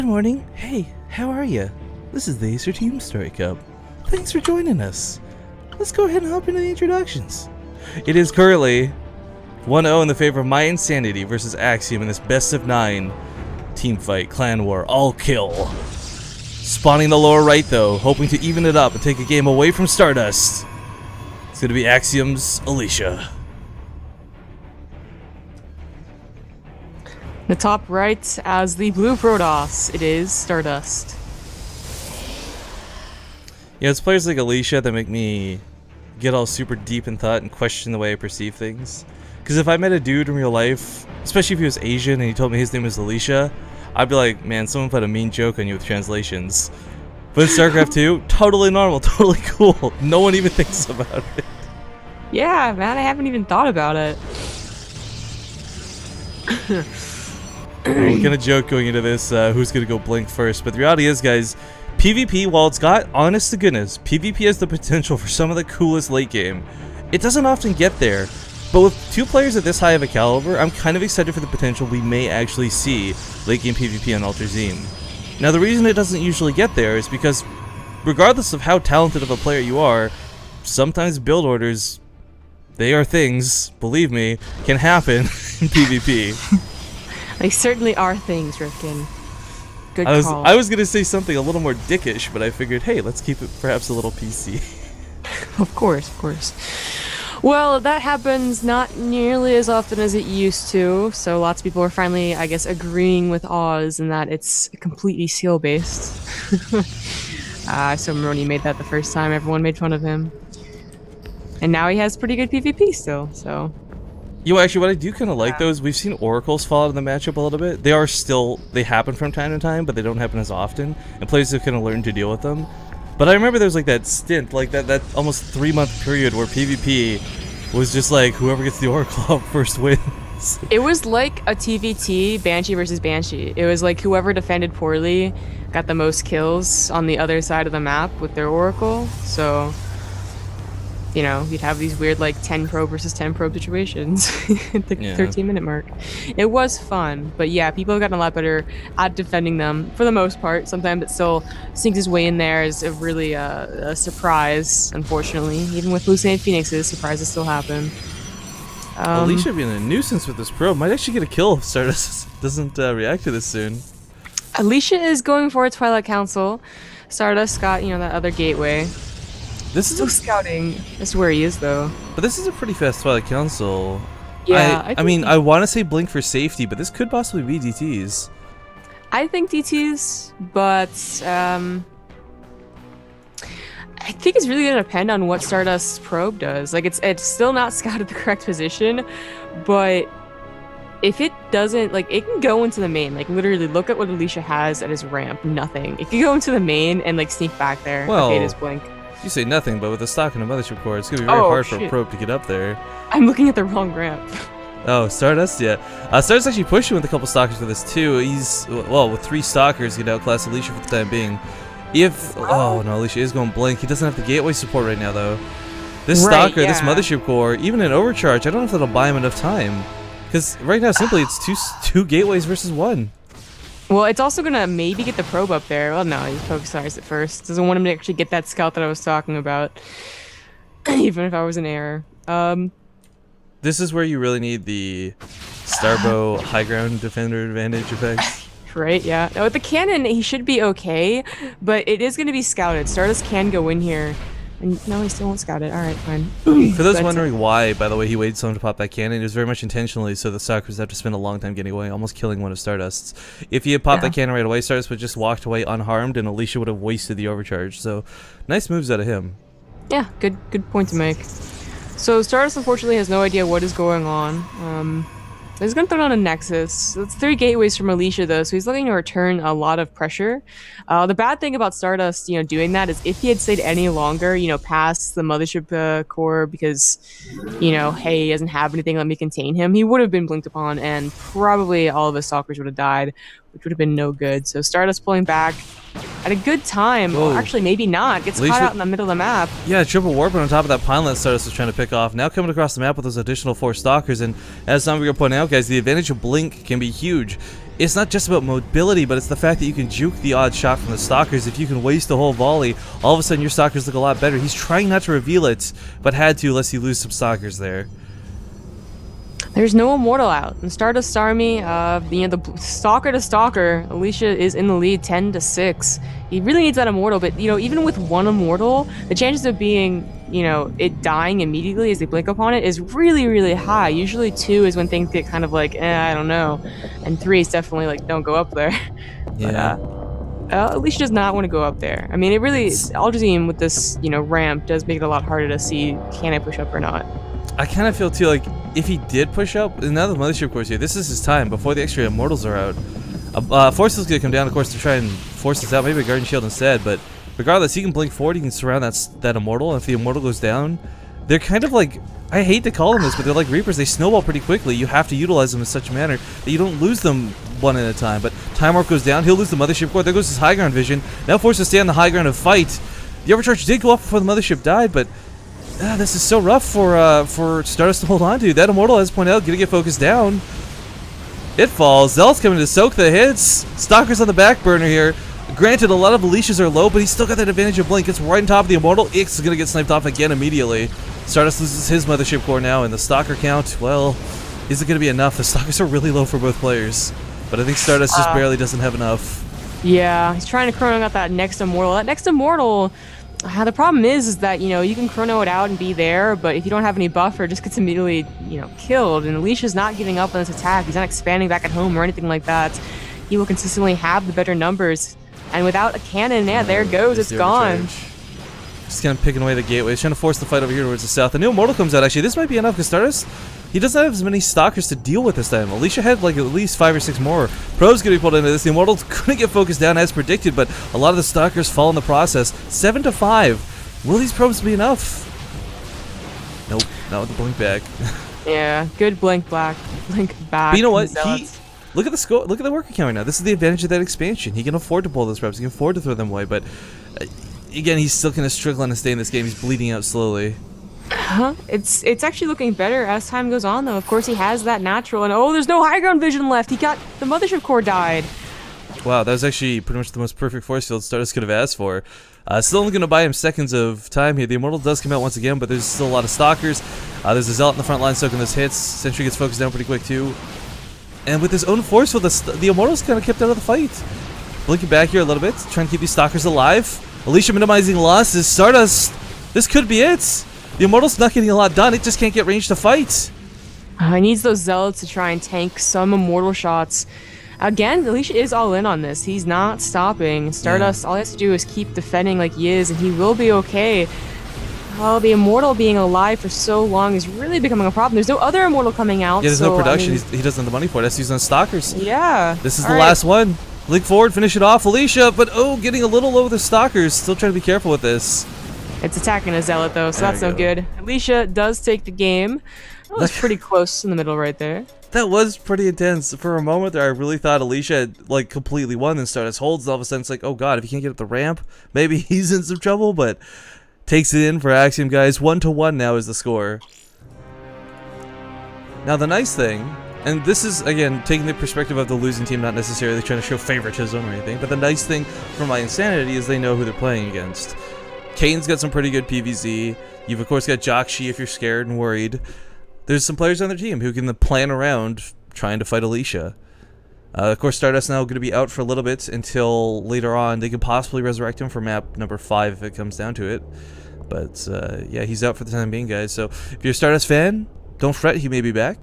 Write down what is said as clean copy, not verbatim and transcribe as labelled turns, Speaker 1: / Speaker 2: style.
Speaker 1: Good morning. Hey, how are you? This is the Acer Team Story Cup. Thanks for joining us. Let's go ahead and hop into the introductions. It is currently 1-0 in the favor of mYinsanity versus Axiom in this best of 9 team fight, clan war, all kill. Spawning the lower right though, hoping to even it up and take a game away from Stardust. It's gonna be Axiom's Alicia.
Speaker 2: The top right as the blue Protoss, it is Stardust.
Speaker 1: Yeah, it's players like Alicia that make me get all super deep in thought and question the way I perceive things. Because if I met a dude in real life, especially if he was Asian and he told me his name was Alicia, I'd be like, man, someone put a mean joke on you with translations. But in StarCraft 2, totally normal, totally cool. No one even thinks about it.
Speaker 2: Yeah, man, I haven't even thought about it.
Speaker 1: We're gonna joke going into this, who's gonna go blink first, but the reality is, guys, PvP, while it's got, honest to goodness, PvP has the potential for some of the coolest late game. It doesn't often get there, but with two players at this high of a caliber, I'm kind of excited for the potential we may actually see late game PvP on Ultrazine. Now the reason it doesn't usually get there is because, regardless of how talented of a player you are, sometimes build orders, they are things, believe me, can happen in PvP.
Speaker 2: They certainly are things, Rifkin. Good call.
Speaker 1: I was gonna say something a little more dickish, but I figured, hey, let's keep it perhaps a little PC.
Speaker 2: Of course, of course. Well, that happens not nearly as often as it used to, so lots of people are finally, I guess, agreeing with Oz in that it's completely skill-based. So Maroni made that the first time, everyone made fun of him. And now he has pretty good PvP still, so...
Speaker 1: You know, actually, what I do kind of like, though, is we've seen Oracles fall out of the matchup a little bit. They happen from time to time, but they don't happen as often, and players have kind of learned to deal with them. But I remember there was like that stint, like that almost 3-month period where PvP was just like, whoever gets the Oracle up first wins.
Speaker 2: It was like a TVT, Banshee versus Banshee. It was like whoever defended poorly got the most kills on the other side of the map with their Oracle, so... You know, you'd have these weird, like, 10 probe versus 10 probe situations at the 13-minute mark. It was fun, but yeah, people have gotten a lot better at defending them, for the most part. Sometimes it still sneaks its way in there as a really a surprise, unfortunately. Even with hallucinated phoenixes, surprises still happen.
Speaker 1: Alicia being a nuisance with this probe might actually get a kill if Stardust doesn't react to this soon.
Speaker 2: Alicia is going for a Twilight Council. Stardust got, you know, that other gateway.
Speaker 1: This is
Speaker 2: still scouting. That's where he is, though.
Speaker 1: But this is a pretty fast Twilight Council.
Speaker 2: Yeah,
Speaker 1: I mean, I want to say blink for safety, but this could possibly be DTs.
Speaker 2: I think DTs, but I think it's really gonna depend on what Stardust's probe does. Like, it's still not scouted the correct position, but if it doesn't, like, it can go into the main. Like, literally, look at what Alicia has at his ramp. Nothing. It can go into the main and like sneak back there.
Speaker 1: Well,
Speaker 2: okay, it is blink.
Speaker 1: You say nothing, but with a stock and a mothership core, it's gonna be very hard for a probe to get up there.
Speaker 2: I'm looking at the wrong ramp.
Speaker 1: Oh, Stardust, yeah. Stardust actually pushing with a couple stalkers for this too. He's, well, with 3 stalkers, he'd outclass Alicia for the time being. If, oh no, Alicia is going blink. He doesn't have the gateway support right now though. This stalker, this mothership core, even in overcharge, I don't know if that'll buy him enough time. Because right now, simply, it's two gateways versus 1.
Speaker 2: Well, it's also gonna maybe get the probe up there. Well, no, he focused it first. Doesn't want him to actually get that scout that I was talking about. Even if I was in error.
Speaker 1: This is where you really need the Starbow high ground defender advantage effect.
Speaker 2: Right, yeah. Now with the cannon, he should be okay, but it is gonna be scouted. Stardust can go in here. And no, he still won't scout it. Alright, fine.
Speaker 1: For those wondering why, by the way, he waited so long to pop that cannon, it was very much intentionally so the stalkers have to spend a long time getting away, almost killing one of Stardust's. If he had popped that cannon right away, Stardust would have just walked away unharmed, and Alicia would have wasted the overcharge. So, nice moves out of him.
Speaker 2: Yeah, good point to make. So, Stardust unfortunately has no idea what is going on. He's gonna throw down a Nexus. It's 3 gateways from Alicia though, so he's looking to return a lot of pressure. The bad thing about Stardust, you know, doing that is if he had stayed any longer, you know, past the mothership core because, you know, hey, he doesn't have anything, let me contain him, he would have been blinked upon and probably all of his stalkers would have died, which would have been no good. So Stardust pulling back at a good time. Well, actually, maybe not. Gets caught out in the middle of the map.
Speaker 1: Yeah, triple warp on top of that pylon that Stardust was trying to pick off. Now coming across the map with those additional 4 stalkers, and as Zombie pointed out, guys, the advantage of blink can be huge. it's not just about mobility, but it's the fact that you can juke the odd shot from the stalkers. If you can waste a whole volley, all of a sudden your stalkers look a lot better. He's trying not to reveal it, but had to lest you lose some stalkers there.
Speaker 2: There's no Immortal out. In Stardust Army, the Stalker to Stalker, Alicia is in the lead 10-6. He really needs that Immortal, but, even with one Immortal, the chances of being, it dying immediately as they blink upon it is really, really high. Usually 2 is when things get kind of like, I don't know. And 3 is definitely like, don't go up there.
Speaker 1: Yeah.
Speaker 2: But, Alicia does not want to go up there. I mean, it really, Aldrazine with this, ramp does make it a lot harder to see, can I push up or not.
Speaker 1: I kind of feel too like if he did push up, and now the Mothership Core's here, this is his time before the extra Immortals are out. Force is going to come down, of course, to try and force this out. Maybe a Guardian Shield instead, but regardless, he can blink forward, he can surround that Immortal, and if the Immortal goes down, they're kind of like, I hate to call them this, but they're like Reapers. They snowball pretty quickly. You have to utilize them in such a manner that you don't lose them one at a time. But Time Warp goes down, he'll lose the Mothership Core. There goes his high ground vision. Now forced to stay on the high ground and fight. The Overcharge did go up before the Mothership died, but this is so rough for Stardust to hold on to. That Immortal, as pointed out, gonna get focused down. It falls. Zealot's coming to soak the hits. Stalker's on the back burner here. Granted, a lot of Alicia's are low, but he's still got that advantage of Blink. It's right on top of the Immortal. Ix is gonna get sniped off again immediately. Stardust loses his Mothership Core now, and the Stalker count, well, is it gonna be enough? The Stalkers are really low for both players, but I think Stardust just barely doesn't have enough. Yeah,
Speaker 2: he's trying to chrono out that next Immortal. That next Immortal, the problem is that, you can chrono it out and be there, but if you don't have any buffer, it just gets immediately, killed. And Alicia's not giving up on this attack. He's not expanding back at home or anything like that. He will consistently have the better numbers. And without a cannon, there it goes. It's gone.
Speaker 1: Just kind of picking away the gateway. He's trying to force the fight over here towards the south. The new Immortal comes out, actually. This might be enough, because Stardust, he doesn't have as many Stalkers to deal with this time. Alicia had like at least 5 or 6 more. Pro's going to be pulled into this. The Immortal couldn't get focused down as predicted, but a lot of the Stalkers fall in the process. 7-5. Will these probes be enough? Nope, not with the blink back.
Speaker 2: Yeah, good blink back.
Speaker 1: But you know what? Look at the score. Look at the worker count right now. This is the advantage of that expansion. He can afford to pull those probes. He can afford to throw them away. But again, he's still kind of struggling to stay in this game. He's bleeding out slowly.
Speaker 2: It's actually looking better as time goes on, though. Of course, he has that natural, and there's no high ground vision left. He got the Mothership Core died.
Speaker 1: Wow, that was actually pretty much the most perfect force field Stardust could have asked for. Still only going to buy him seconds of time here. The Immortal does come out once again, but there's still a lot of Stalkers. There's a Zealot in the front line soaking those hits. Sentry gets focused down pretty quick too. And with his own force field, the Immortal's kind of kept out of the fight. Blinking back here a little bit, trying to keep these Stalkers alive. Alicia minimizing losses. Stardust, this could be it. The Immortal's not getting a lot done. It just can't get range to fight.
Speaker 2: He needs those Zealots to try and tank some Immortal shots. Again, Alicia is all in on this. He's not stopping. Stardust, all he has to do is keep defending like he is, and he will be okay. Oh, the Immortal being alive for so long is really becoming a problem. There's no other Immortal coming out.
Speaker 1: Yeah, there's no production. He doesn't have the money for it. That's using Stalkers.
Speaker 2: Yeah.
Speaker 1: This is the last one. Blink forward, finish it off. Alicia, but getting a little low with the Stalkers. Still trying to be careful with this.
Speaker 2: It's attacking a Zealot, though, so that's no good. Alicia does take the game. That was pretty close in the middle right there.
Speaker 1: That was pretty intense. For a moment there, I really thought Alicia had, like, completely won, and Stardust holds. All of a sudden, it's like, oh god, if he can't get up the ramp, maybe he's in some trouble, but takes it in for Axiom, guys. 1-1 now is the score. Now, the nice thing, and this is, again, taking the perspective of the losing team, not necessarily trying to show favoritism or anything, but the nice thing for mYinsanity is they know who they're playing against. Kane's got some pretty good PvZ. You've, of course, got Jockshi if you're scared and worried. There's some players on their team who can plan around trying to fight Alicia. Of course, Stardust now going to be out for a little bit until later on. They could possibly resurrect him for map number 5 if it comes down to it. But, yeah, he's out for the time being, guys. So, if you're a Stardust fan, don't fret, he may be back.